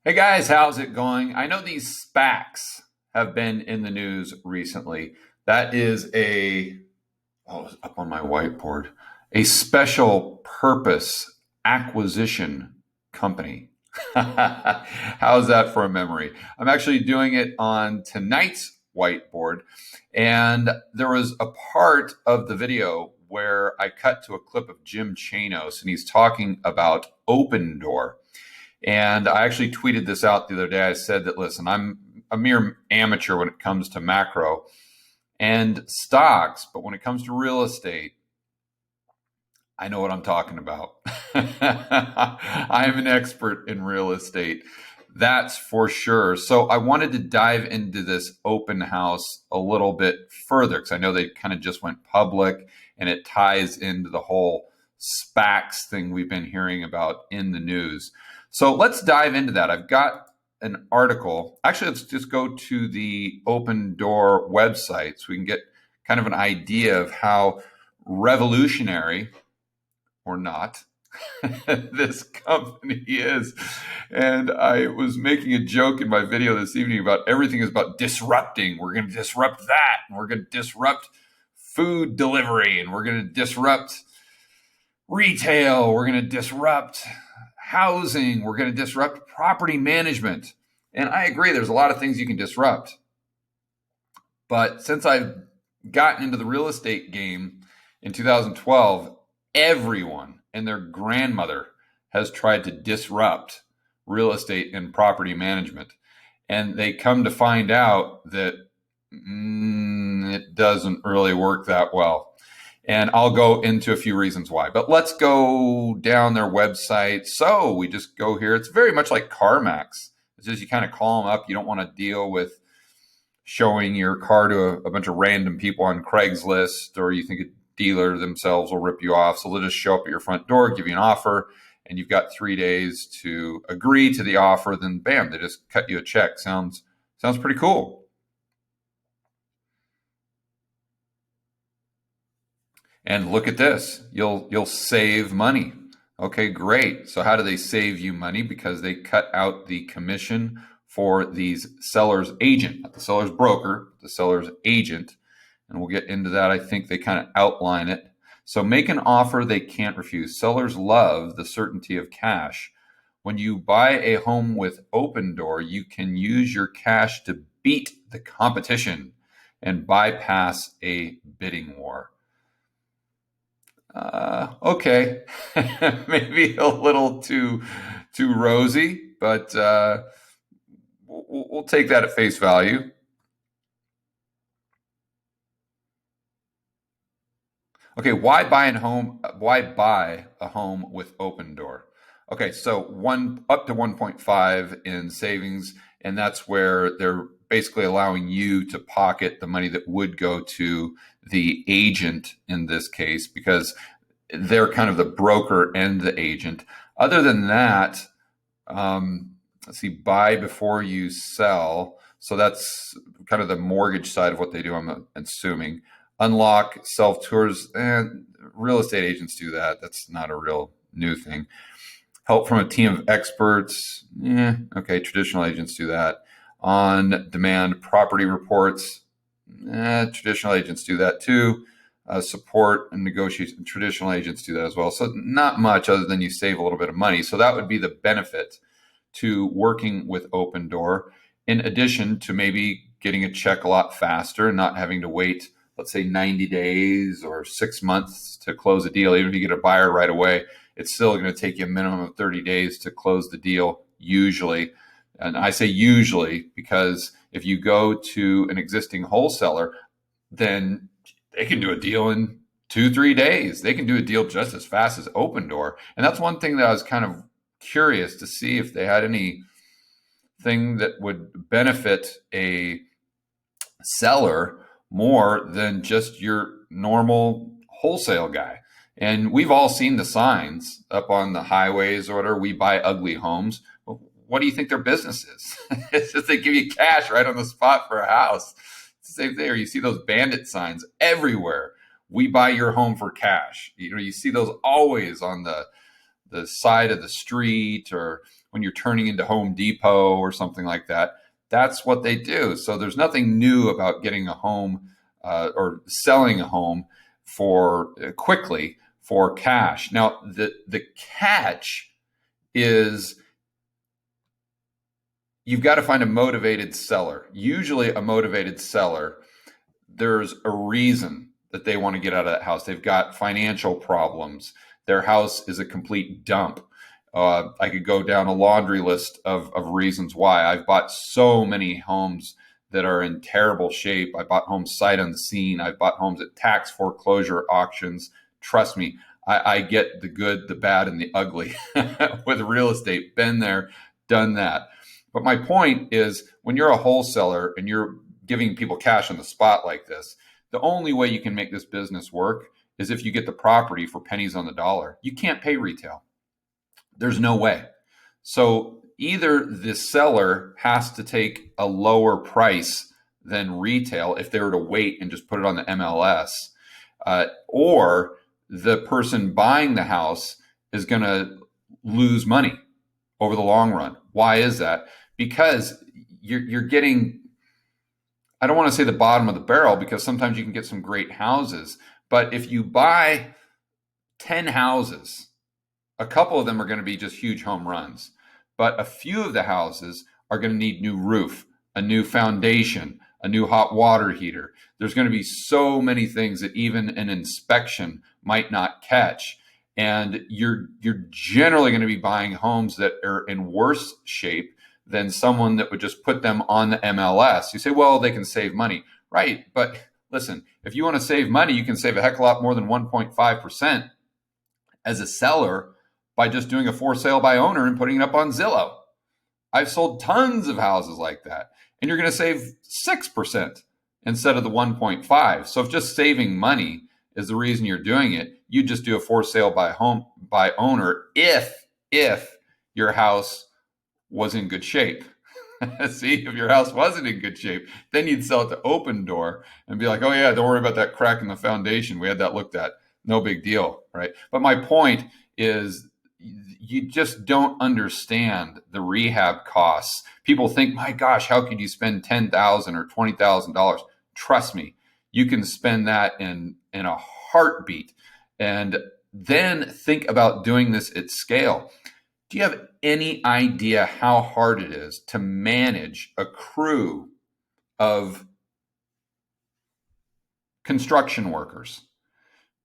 Hey guys, how's it going? I know these SPACs have been in the news recently. That is it's up on my whiteboard, a special purpose acquisition company. How's that for a memory? I'm actually doing it on tonight's whiteboard. And there was a part of the video where I cut to a clip of Jim Chanos, and he's talking about Open Door. And I actually tweeted this out the other day. I said that, listen, I'm a mere amateur when it comes to macro and stocks, but when it comes to real estate, I know what I'm talking about. I am an expert in real estate. That's for sure. So I wanted to dive into this open house a little bit further because I know they kind of just went public and it ties into the whole SPACs thing we've been hearing about in the news. So let's dive into that. I've got an article. Actually, let's just go to the Open Door website so we can get kind of an idea of how revolutionary or not this company is. And I was making a joke in my video this evening about everything is about disrupting. We're going to disrupt that. And we're going to disrupt food delivery. And we're going to disrupt retail. We're going to disrupt housing. We're going to disrupt property management. And I agree, there's a lot of things you can disrupt. But since I've gotten into the real estate game in 2012, everyone and their grandmother has tried to disrupt real estate and property management. And they come to find out that it doesn't really work that well. And I'll go into a few reasons why. But let's go down their website. So we just go here. It's very much like CarMax. It's just you kind of call them up. You don't want to deal with showing your car to a bunch of random people on Craigslist, or you think a dealer themselves will rip you off. So they'll just show up at your front door, give you an offer, and you've got 3 days to agree to the offer. Then bam, they just cut you a check. Sounds pretty cool. And look at this, you'll save money. Okay, great. So how do they save you money? Because they cut out the commission for these seller's agent, not the seller's broker, the seller's agent. And we'll get into that. I think they kind of outline it. So make an offer they can't refuse. Sellers love the certainty of cash. When you buy a home with Open Door, you can use your cash to beat the competition and bypass a bidding war. Okay, maybe a little too rosy, but we'll take that at face value. Okay, why buy a home? Why buy a home with Open Door? Okay, so one up to 1.5 in savings, and that's where they're basically allowing you to pocket the money that would go to the agent in this case, because they're kind of the broker and the agent. Other than that, let's see, buy before you sell. So that's kind of the mortgage side of what they do, I'm assuming. Unlock self tours, and real estate agents do that. That's not a real new thing. Help from a team of experts. Okay, traditional agents do that. On demand property reports. Traditional agents do that too. Support and negotiation. Traditional agents do that as well. So not much other than you save a little bit of money. So that would be the benefit to working with Open Door, in addition to maybe getting a check a lot faster and not having to wait, let's say 90 days or 6 months to close a deal. Even if you get a buyer right away, it's still going to take you a minimum of 30 days to close the deal usually. And I say usually because if you go to an existing wholesaler, then they can do a deal in 2-3 days. They can do a deal just as fast as Open Door. And that's one thing that I was kind of curious to see if they had anything that would benefit a seller more than just your normal wholesale guy. And we've all seen the signs up on the highways or whatever. We buy ugly homes. Well, what do you think their business is? It's just they give you cash right on the spot for a house. It's the same thing. You see those bandit signs everywhere. We buy your home for cash. You see those always on the side of the street, or when you're turning into Home Depot or something like that. That's what they do. So there's nothing new about getting a home or selling a home for quickly for cash. Now, the catch is you've got to find a motivated seller. Usually a motivated seller, there's a reason that they want to get out of that house. They've got financial problems. Their house is a complete dump. I could go down a laundry list of reasons why. I've bought so many homes that are in terrible shape. I bought homes sight unseen. I've bought homes at tax foreclosure auctions. Trust me, I get the good, the bad, and the ugly with real estate. Been there, done that. But my point is, when you're a wholesaler and you're giving people cash on the spot like this, the only way you can make this business work is if you get the property for pennies on the dollar. You can't pay retail. There's no way. So either the seller has to take a lower price than retail if they were to wait and just put it on the MLS, or the person buying the house is going to lose money over the long run. Why is that? Because you're getting, I don't want to say the bottom of the barrel, because sometimes you can get some great houses, but if you buy 10 houses, a couple of them are going to be just huge home runs, but a few of the houses are going to need new roof, a new foundation, a new hot water heater. There's going to be so many things that even an inspection might not catch. And you're generally going to be buying homes that are in worse shape than someone that would just put them on the MLS. You say, well, they can save money. Right. But listen, if you want to save money, you can save a heck of a lot more than 1.5% as a seller by just doing a for sale by owner and putting it up on Zillow. I've sold tons of houses like that. And you're going to save 6% instead of the 1.5. So if just saving money is the reason you're doing it, you just do a for sale by owner if your house was in good shape. See, if your house wasn't in good shape, then you'd sell it to Open Door and be like, oh yeah, don't worry about that crack in the foundation. We had that looked at. No big deal, right? But my point is, you just don't understand the rehab costs. People think, my gosh, how could you spend $10,000 or $20,000? Trust me, you can spend that in a heartbeat. And then think about doing this at scale. Do you have any idea how hard it is to manage a crew of construction workers?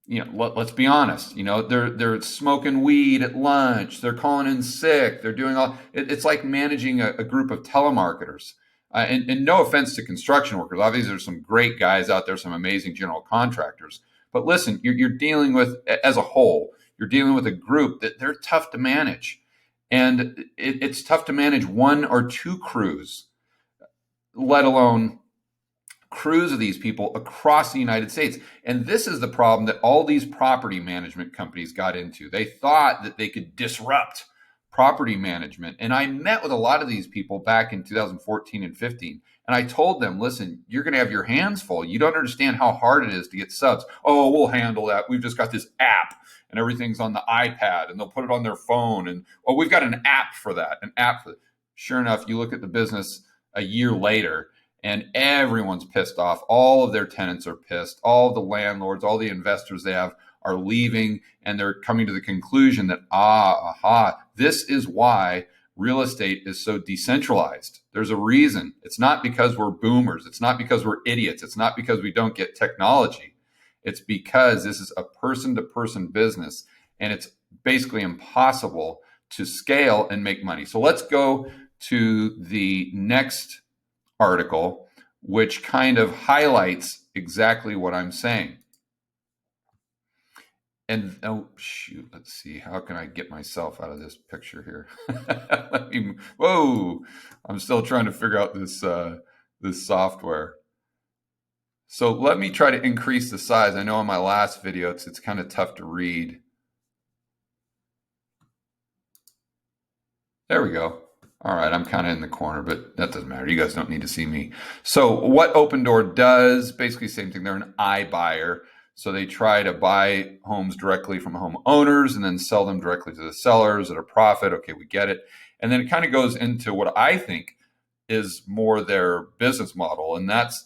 You know, let's be honest. You know, they're smoking weed at lunch. They're calling in sick. They're doing all. It's like managing a group of telemarketers. And no offense to construction workers. Obviously, there's some great guys out there, some amazing general contractors. But listen, you're dealing with, as a whole, you're dealing with a group that they're tough to manage, and it's tough to manage one or two crews, let alone crews of these people across the United States. And this is the problem that all these property management companies got into. They thought that they could disrupt property management. And I met with a lot of these people back in 2014 and 15. And I told them, listen, you're going to have your hands full. You don't understand how hard it is to get subs. Oh, we'll handle that. We've just got this app and everything's on the iPad and they'll put it on their phone. And, oh, we've got an app for that, an app for that. Sure enough, you look at the business a year later, and everyone's pissed off. All of their tenants are pissed. All of the landlords, all the investors they have are leaving, and they're coming to the conclusion that, this is why real estate is so decentralized. There's a reason. It's not because we're boomers. It's not because we're idiots. It's not because we don't get technology. It's because this is a person-to-person business, and it's basically impossible to scale and make money. So let's go to the next article, which kind of highlights exactly what I'm saying. And let's see, how can I get myself out of this picture here? Whoa, I'm still trying to figure out this software. So let me try to increase the size. I know in my last video it's kind of tough to read. There we go. All right, I'm kind of in the corner, but that doesn't matter. You guys don't need to see me. So what Open Door does, basically same thing. They're an iBuyer. So they try to buy homes directly from homeowners and then sell them directly to the sellers at a profit. Okay, we get it. And then it kind of goes into what I think is more their business model, and that's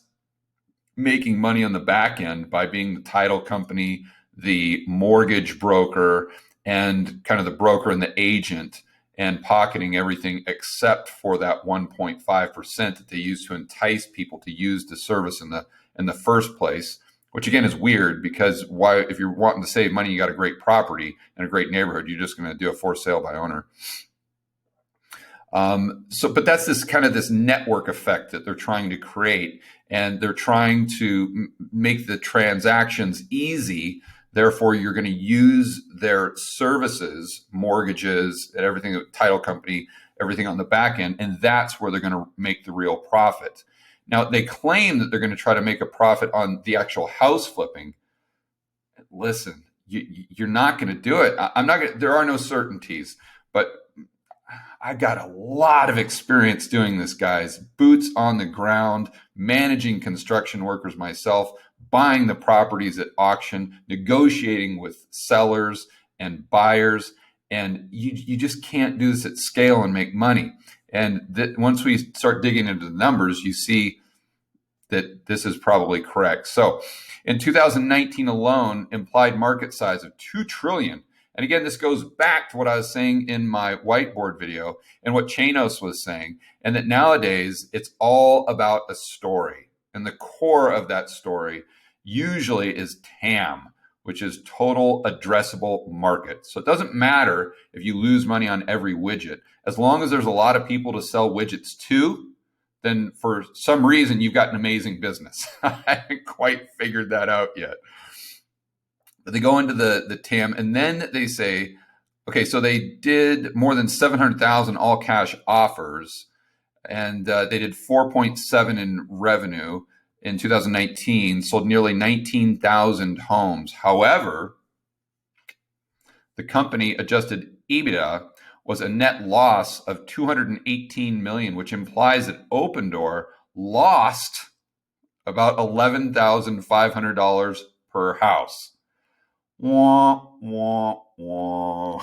making money on the back end by being the title company, the mortgage broker, and kind of the broker and the agent, and pocketing everything except for that 1.5% that they use to entice people to use the service in the first place. Which again is weird, because why, if you're wanting to save money, you got a great property and a great neighborhood, you're just going to do a for sale by owner. But that's this kind of this network effect that they're trying to create, and they're trying to make the transactions easy. Therefore, you're going to use their services, mortgages, and everything, title company, everything on the back end, and that's where they're going to make the real profit. Now, they claim that they're going to try to make a profit on the actual house flipping. Listen, you're not going to do it. I'm not going to, there are no certainties, but I got a lot of experience doing this, guys. Boots on the ground, managing construction workers myself, buying the properties at auction, negotiating with sellers and buyers. And you just can't do this at scale and make money. And once we start digging into the numbers, you see that this is probably correct. So in 2019 alone, implied market size of $2 trillion. And again, this goes back to what I was saying in my whiteboard video and what Chanos was saying, and that nowadays it's all about a story. And the core of that story usually is TAM, which is total addressable market. So it doesn't matter if you lose money on every widget. As long as there's a lot of people to sell widgets to, then for some reason you've got an amazing business. I haven't quite figured that out yet. But they go into the TAM, and then they say, okay, so they did more than 700,000 all cash offers, and they did 4.7 in revenue in 2019, sold nearly 19,000 homes. However, the company adjusted EBITDA was a net loss of 218 million, which implies that Opendoor lost about $11,500 per house. Wah, wah, wah.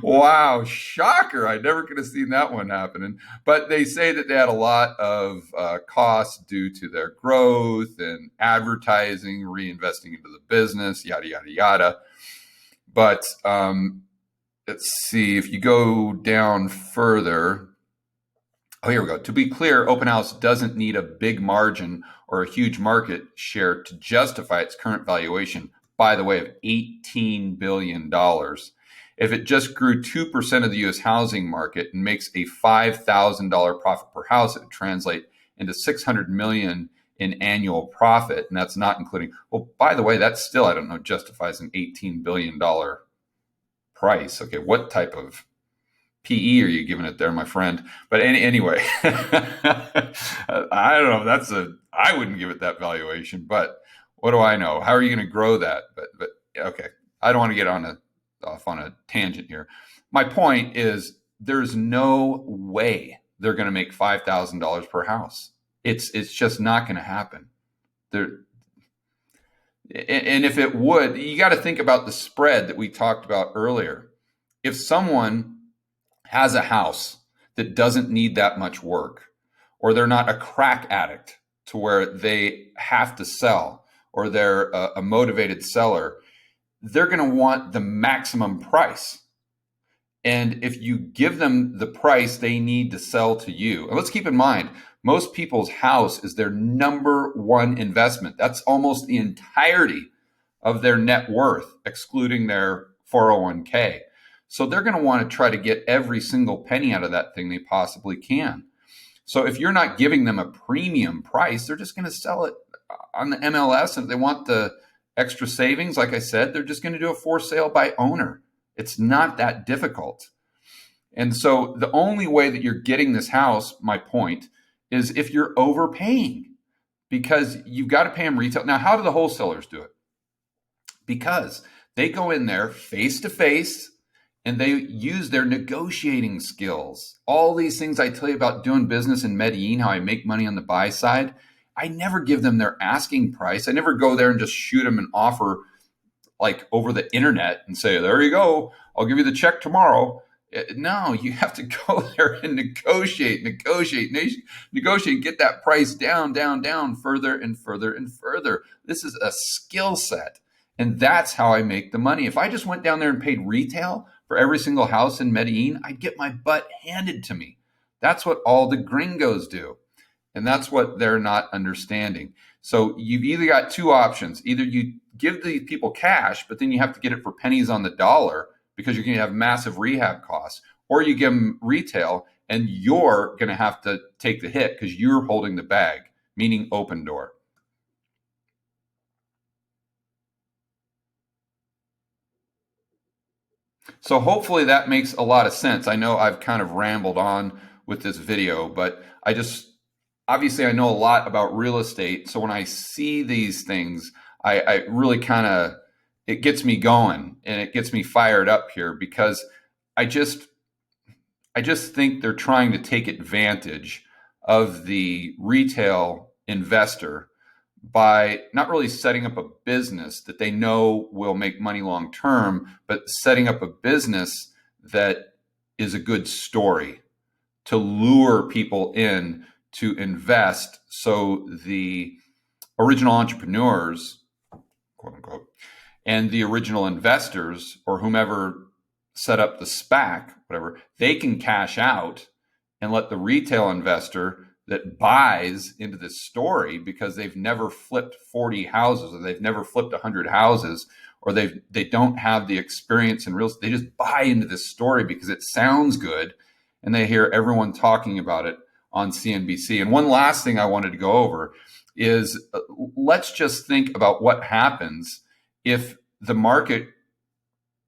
Wow, shocker. I never could have seen that one happening. But they say that they had a lot of costs due to their growth and advertising, reinvesting into the business, yada, yada, yada. But let's see, if you go down further. Oh, here we go. To be clear, Open House doesn't need a big margin or a huge market share to justify its current valuation, by the way, of $18 billion. If it just grew 2% of the U.S. housing market and makes a $5,000 profit per house, it would translate into $600 million in annual profit. And that's not including, well, by the way, that still, I don't know, justifies an $18 billion price. Okay, what type of PE are you giving it there, my friend? But anyway, I don't know. I wouldn't give it that valuation, but what do I know? How are you going to grow that? But okay, I don't want to get off on a tangent here. My point is, there's no way they're going to make $5,000 per house. It's just not going to happen. And if it would, you got to think about the spread that we talked about earlier. If someone has a house that doesn't need that much work, or they're not a crack addict to where they have to sell, or they're a motivated seller, they're going to want the maximum price. And if you give them the price they need to sell to you, and let's keep in mind, most people's house is their number one investment. That's almost the entirety of their net worth, excluding their 401k. So they're going to want to try to get every single penny out of that thing they possibly can. So if you're not giving them a premium price, they're just going to sell it on the MLS. And if they want the extra savings, like I said, they're just going to do a for sale by owner. It's not that difficult. And so the only way that you're getting this house, my point, is if you're overpaying, because you've got to pay them retail. Now, how do the wholesalers do it? Because they go in there face to face, and they use their negotiating skills. All these things I tell you about doing business in Medellin, how I make money on the buy side, I never give them their asking price. I never go there and just shoot them an offer like over the internet and say, there you go, I'll give you the check tomorrow. No, you have to go there and negotiate, get that price down, further and further and further. This is a skill set. And that's how I make the money. If I just went down there and paid retail for every single house in Medellin, I'd get my butt handed to me. That's what all the gringos do. And that's what they're not understanding. So you've either got two options. Either you give the people cash, but then you have to get it for pennies on the dollar because you're going to have massive rehab costs, or you give them retail and you're going to have to take the hit because you're holding the bag, meaning open door. So hopefully that makes a lot of sense. I know I've kind of rambled on with this video, but obviously I know a lot about real estate. So when I see these things, I really it gets me going and it gets me fired up here because I just think they're trying to take advantage of the retail investor by not really setting up a business that they know will make money long term, but setting up a business that is a good story to lure people in to invest. So the original entrepreneurs, quote unquote, and the original investors or whomever set up the SPAC, whatever, they can cash out and let the retail investor that buys into this story because they've never flipped 40 houses or they've never flipped 100 houses or they don't have the experience in real estate. They just buy into this story because it sounds good and they hear everyone talking about it on CNBC. And one last thing I wanted to go over is let's just think about what happens if the market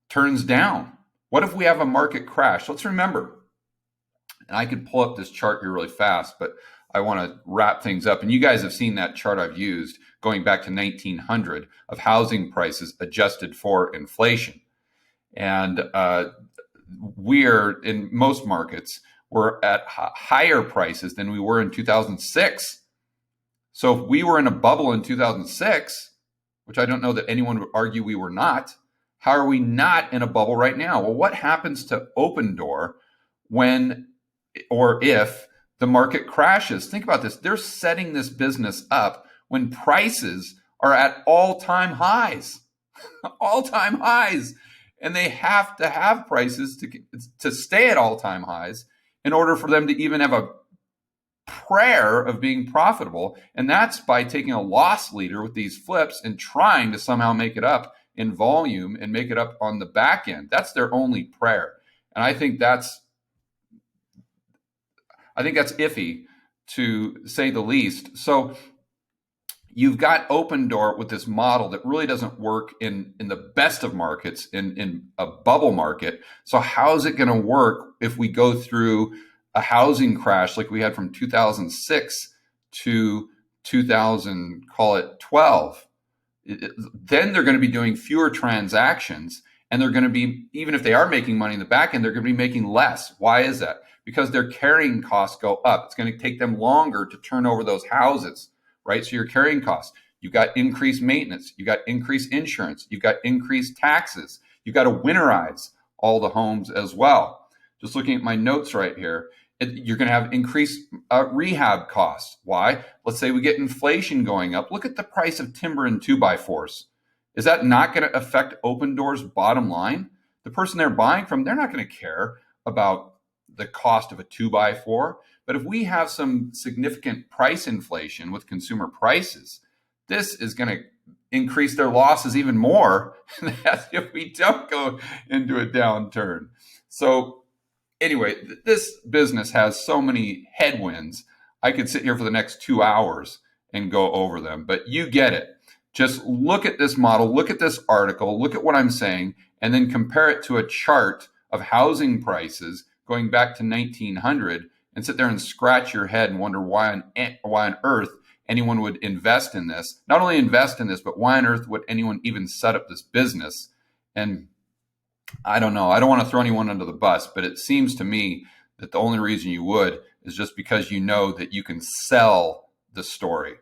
turns down. What if we have a market crash? Let's remember, and I could pull up this chart here really fast, but I want to wrap things up. And you guys have seen that chart I've used going back to 1900 of housing prices adjusted for inflation. And we're in most markets, we're at higher prices than we were in 2006. So if we were in a bubble in 2006, which I don't know that anyone would argue we were not, how are we not in a bubble right now? Well, what happens to Open Door when or if the market crashes? Think about this. They're setting this business up when prices are at all-time highs, all-time highs. And they have to have prices to stay at all-time highs in order for them to even have a prayer of being profitable. And that's by taking a loss leader with these flips and trying to somehow make it up in volume and make it up on the back end. That's their only prayer. And I think that's iffy to say the least. So you've got Open Door with this model that really doesn't work in the best of markets, in a bubble market. So how is it going to work if we go through a housing crash like we had from 2006 to 2012? Then they're going to be doing fewer transactions, and they're going to be, even if they are making money in the back end, they're going to be making less. Why is that? Because their carrying costs go up. It's going to take them longer to turn over those houses, right? So your carrying costs, you've got increased maintenance, you've got increased insurance, you've got increased taxes, you've got to winterize all the homes as well. Just looking at my notes right here, you're going to have increased rehab costs. Why? Let's say we get inflation going up. Look at the price of timber and 2x4s. Is that not going to affect Open Door's bottom line? The person they're buying from, they're not going to care about the cost of a 2x4. But if we have some significant price inflation with consumer prices, this is going to increase their losses even more if we don't go into a downturn. So anyway, this business has so many headwinds. I could sit here for the next 2 hours and go over them, but you get it. Just look at this model, look at this article, look at what I'm saying, and then compare it to a chart of housing prices going back to 1900 and sit there and scratch your head and wonder why on earth anyone would invest in this. Not only invest in this, but why on earth would anyone even set up this business? And I don't know. I don't want to throw anyone under the bus, but it seems to me that the only reason you would is just because you know that you can sell the story.